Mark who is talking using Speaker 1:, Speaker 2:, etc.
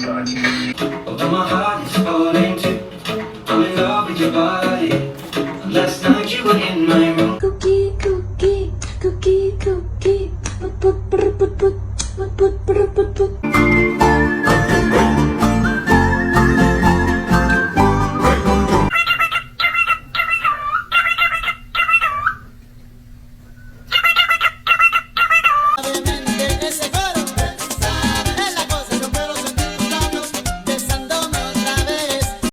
Speaker 1: Although my heart is falling too, I'm in love with your body. Last night you were in my